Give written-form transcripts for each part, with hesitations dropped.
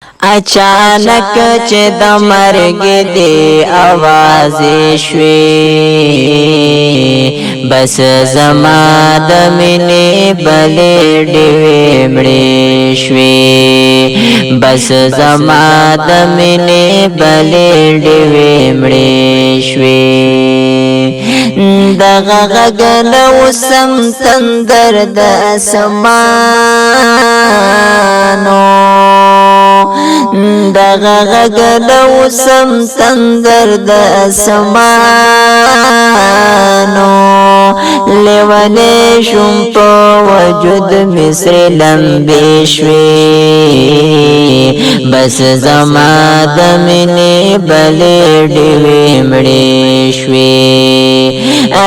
اچانک چې د مرګ دی आवाज شوي بس زما د مینې بلې ډېوې مړې شوي بس زما د مینې بلې ډېوې مړې شوي دغه غږ نو سم تندر د اسمانو دغه غږ نو سم تندر د اسمانو لیونی شم په وجود مصر لمبې شوي بس زما د مینې بلې ډېوې مړې شوي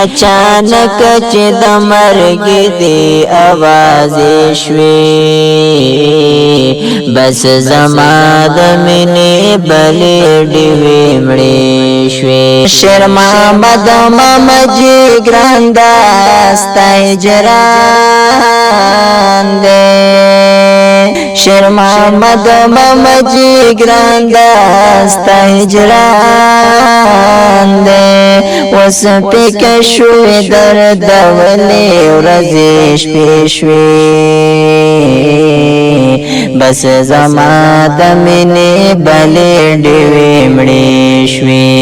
اچانک چې د مرګ دی आवाज شوي بس زما د مینې بلې ډېوې مړې شوي شیر محمد مامجي ګران دا ستا هجران دی شیر محمد مامجي ګران دا ستا هجران دی وس پک شوې درد ولې ورځې شپې شوې بس زما د مینې بلې ډېوې مړې شوي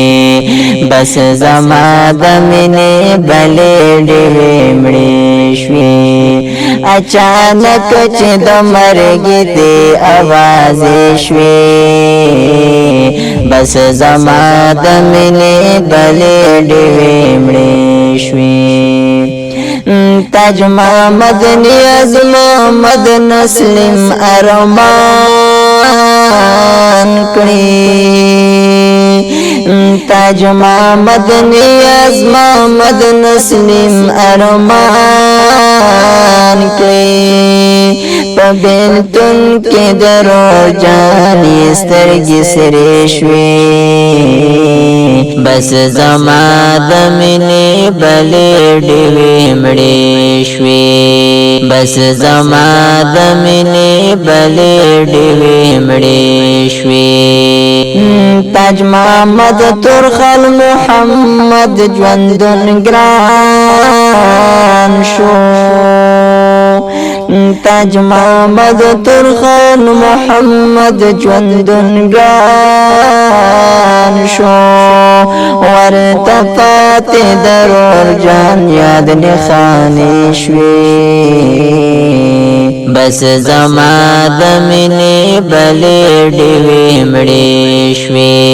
بس زما د مینې بلې ډېوې مړې شوي اچانک چې د مرګ دی आवाज شوي بس زما د مینې بلې ډېوې مړې شوي تاج محمد نیاز محمد نسلم ارمان کړی تاج محمد نیاز محمد نسلم ارمان کړی په بنتون کې درو جانې سترګې سرې شوې بس زما د مینې بلې ډېوې مړې شوي بس زما د مینې بلې ډېوې مړې شوي تاج محمد ترخل محمد ژوندون ګران شو تاج محمد ترخان محمد ژوندون ګران شو ورته پاتې درور جان یاد نښانې شوي بس زما د مینې بلې ډېوې مړې شوي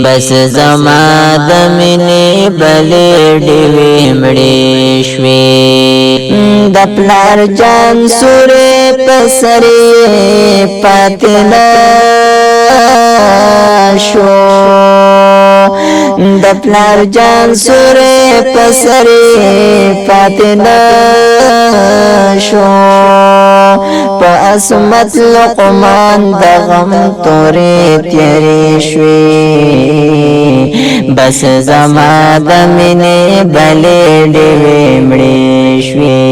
بس زما د مینې بلې ډېوې مړې شوي د پلار جان سورې په سرې پاتې نشو د پلار جان سورې په سرې پاتې نشو په عصمت لقمان د غم تورې تیرې شوي بس زما د مینې بلې ډېوې مړې شوي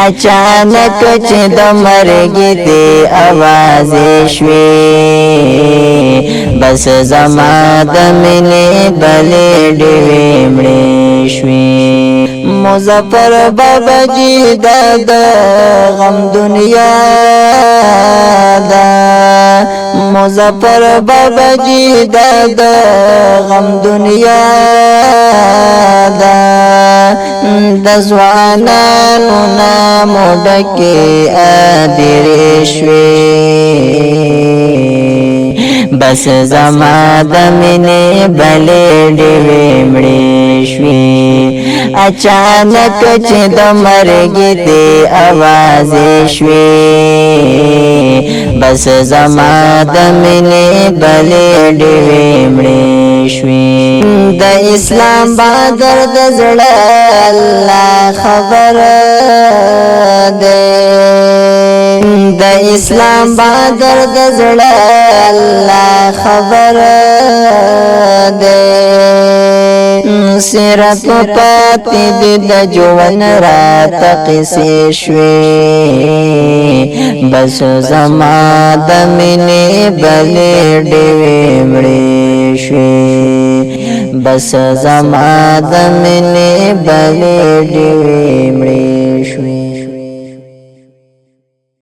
اچانک چې د مرګ دی आवाज شوي بس زما د مینې بلې ډېوې مړې شوي مظفر بابا جی د غم دنیا دا مظفر بابا جی د غم دنیا دا د ځوانانو نامو ډکې ادرې شوي بس زما د مینې بلې ډېوې مړې شوي اچانک چې د مرګ دی आवाज شوي بس زما د مینې بلې ډېوې مړې شوي د اسلام بادر د زړه الله خبر ده د اسلام بادر د زړه الله خبر ده سیرت پاتی دی د جوان رات قصې شوي بس زما د مینې بلې ډېوې مړې شوي بس زما د مینې بلې ډېوې